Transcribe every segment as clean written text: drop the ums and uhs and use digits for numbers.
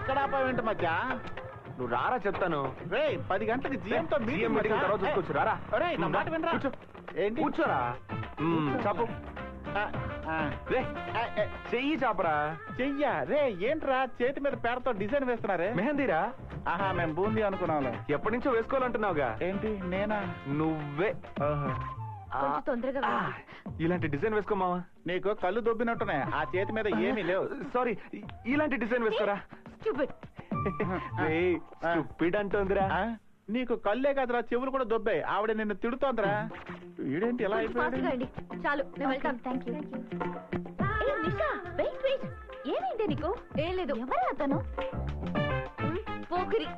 ఇక్కడ ఆపావేంటి మధ్య? నువ్వు రారా చెప్తాను. రే 10 గంటలకు జీఎంతో మీటింగ్ తర్వాత చూసుకోవచ్చు. రారా. నా మాట వినరా? ఏంటి కూర్చోరా. చాపు. రే చెయ్యి చాపరా. చెయ్యా రే. ఏంట్రా చేతి మీద పేడతో డిజైన్ వేస్తున్నారే? మెహందీరా. ఆహా మేము బూందీ అనుకున్నాంలే. ఎప్పటి నుంచో వేసుకోవాలంటున్నావుగా. ఏంటి నేనా? నువ్వే. తొందరగా ఇలాంటి డిజైన్ వేసుకోమావా. నీకు కళ్ళు దొబ్బినట్టునే. ఆ చేతి మీద ఏమీ లేవు. సారీ, ఇలాంటి డిజైన్ వేసుకోరా. స్టూపిడ్ అంటోందిరా. నీకు కళ్ళే కాదురా, చెవులు కూడా దొబ్బాయి. ఆవిడ నిన్ను తిడుతోందిరా. వీడేంటి ఎలా అయిపోయాడు? చాలు నేను వెళ్తాను. Thank you. ఏమైంది నీకు? ఏం లేదు. ఎవరు అతను? పోకిరి.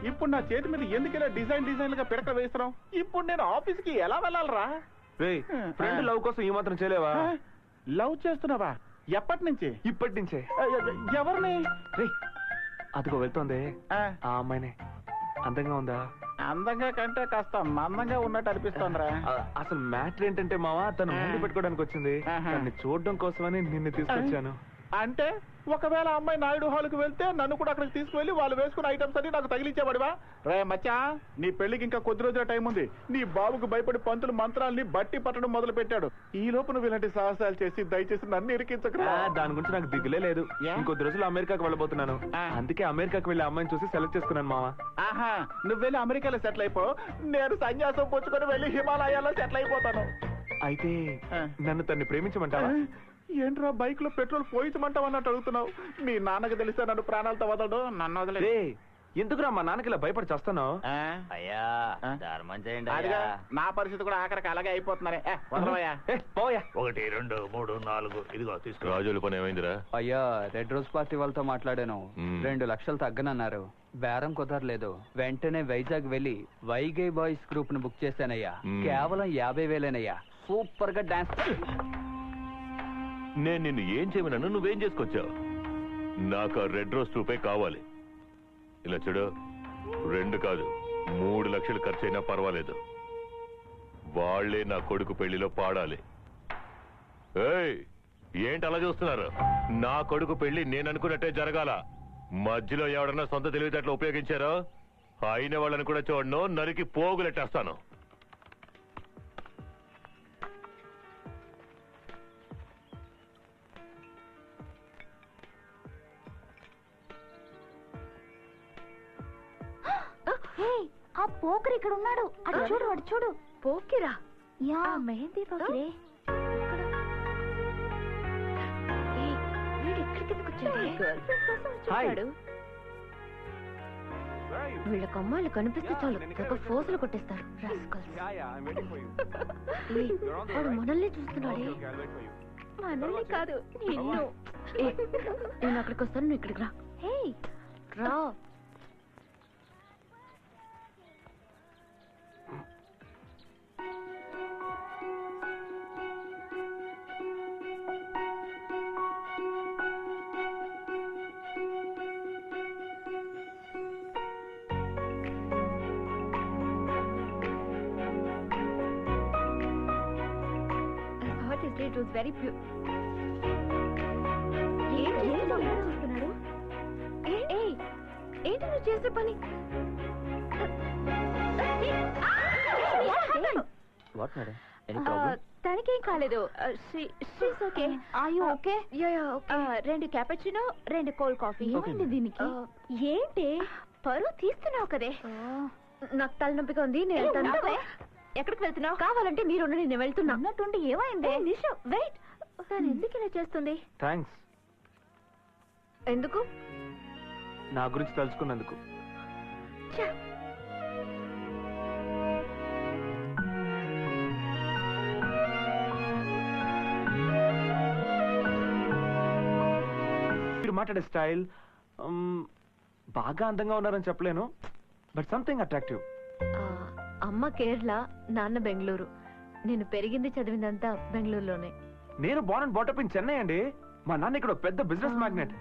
ఇప్పుడు నా చేతి మీద ఎందుకు ఇలా డిజైన్ గా పిడక వేస్తున్నావు? ఇప్పుడు నేను ఆఫీస్ కి ఎలా వెళ్ళాలరా? ఫ్రెండ్ లవ్ కోసం ఈ మాత్రం చేయలేవా? లవ్ చేస్తున్నావా? ఎప్పటి నుంచి? ఇప్పటి నుంచే. ఎవరిని? అదిగో వెళ్తోంది. ఆ అమ్మాయినే. అందంగా ఉందా? అందంగా కంటే కాస్త మందంగా ఉన్నట్టు అనిపిస్తోందిరా. అసలు మ్యాటర్ ఏంటంటే మావా, తను ముందు పెట్టుకోవడానికి వచ్చింది. తన్ని చూడడం కోసమని నిన్ను తీసుకొచ్చాను. అంటే ఒకవేళ అమ్మాయి నాయుడు హాల్కి వెళ్తే నన్ను కూడా అక్కడికి తీసుకువెళ్ళి వాళ్ళు వేసుకున్న ఐటమ్స్ అన్ని నాకు తగిలించేవాడివా? రే మచ్చా, నీ పెళ్లికి ఇంకా కొద్ది రోజుల టైం ఉంది. నీ బాబుకు భయపడి పంతులు మంత్రాల్ని బట్టి పట్టడం మొదలు పెట్టాడు. ఈ లోపు నువ్వు ఇలాంటి సాహసాలు చేసి దయచేసి నన్ను ఇరికించకురా. దాని గురించి నాకు దిగులే లేదు. ఇంకొద్ది రోజులు అమెరికాకి వెళ్ళబోతున్నాను. అందుకే అమెరికాకి వెళ్ళి అమ్మాయిని చూసి సెలెక్ట్ చేసుకున్నాను మావా. ఆహా, నువ్వు వెళ్ళి అమెరికాలో సెటిల్ అయిపో. నేను సన్యాసం పుచ్చుకొని వెళ్ళి హిమాలయాల్లో సెటిల్ అయిపోతాను. అయితే నన్ను తన్ని ప్రేమించమంటావా? ఏంట్రా బైక్ లో పెట్రోల్ పోయించమంటావు అన్నట్టు అడుగుతున్నావు? మీ నాన్నకి తెలిస్తే నన్ను ప్రాణాలతో వదలడు. నన్ను వదిలే. ఎందుకురా మా నాన్నకి ఇలా భయపడి చేస్తున్నావు? అయ్యా ధర్మం చేయండి. నా పరిస్థితి కూడా ఆఖరికి అలాగే అయిపోతున్నారే. వదలవయ్యా. 1 2 3 4 ఇదిగో తీసుకో. రాజుల పని ఏమైందిరా? అయ్యా రెడ్ రోజ్ పార్టీ వాళ్ళతో మాట్లాడాను. 2 లక్షలు తగ్గనన్నారు. బేరం కుదరలేదు. వెంటనే వైజాగ్ వెళ్లి వైగై బాయ్స్ గ్రూప్ ను బుక్ చేశానయ్యా. కేవలం 50,000 సూపర్ గా డాన్స్. నేను నిన్ను ఏం చేయమన్నాను, నువ్వేం చేసుకొచ్చావు? నాకు ఆ రెడ్ రోజ్ ట్రూపే కావాలి. ఇలా చూడు, 2 కాదు 3 లక్షలు ఖర్చు అయినా పర్వాలేదు. వాళ్లే నా కొడుకు పెళ్లిలో పాడాలి. ఏయ్, ఏంటి అలా చూస్తున్నారు? నా కొడుకు పెళ్లి నేను అనుకున్నట్టే జరగాల. మధ్యలో ఎవడన్నా సొంత తెలివితేటలు ఉపయోగించారో అయిన వాళ్ళని కూడా చూడను, నరికి పోగులెట్టేస్తాను. ఆ పోకరి ఇక్కడ ఉన్నాడు. అటు చూడు, అటు చూడు. పోకిరా? యా, మెహందీ పోకిరే. వీళ్ళకి అమ్మాయిలు కనిపిస్తే చాలు ఒక ఫోజులు కొట్టేస్తారు. వాడు మనల్ని చూస్తున్నాడే. మనల్ని కాదు నిన్ను. నేను అక్కడికి వస్తాను, నువ్వు ఇక్కడికి రా. హే రా. It was very pure. ఏంటి చూస్తున్నాడు? ఏంటి నువ్వు చేసే పని? తనకేం కాలేదు. Okay. Okay. 2 cappuccino, 2 cold coffee. ఏమైంది దీనికి? ఏంటి పరువు తీస్తున్నావు కదే? నాకు తలనొప్పిగా ఉంది, నేను వెళ్తాను. ఎక్కడికి వెళ్తున్నావు? కావాలంటే మీరు నేను వెళ్తున్నా. అన్నట్టుండి ఏమైంది? నిషా వెయిట్. తను ఎందుకు ఇలా చేస్తుంది? థ్యాంక్స్. ఎందుకు? నా గురించి తెలుసుకున్నందుకు. మీరు మాట్లాడే స్టైల్ బాగా అందంగా ఉన్నారని చెప్పలేను, బట్ సంథింగ్ అట్రాక్టివ్. అమ్మ కేరళ, నాన్న బెంగళూరు. నేను పెరిగింది చదివిందంతా బెంగళూరులోనే. నేను బోర్న్ అండ్ బాటప్ ఇన్ చెన్నై అండి. మా నాన్న ఇక్కడ పెద్ద బిజినెస్ మ్యాగ్నెట్.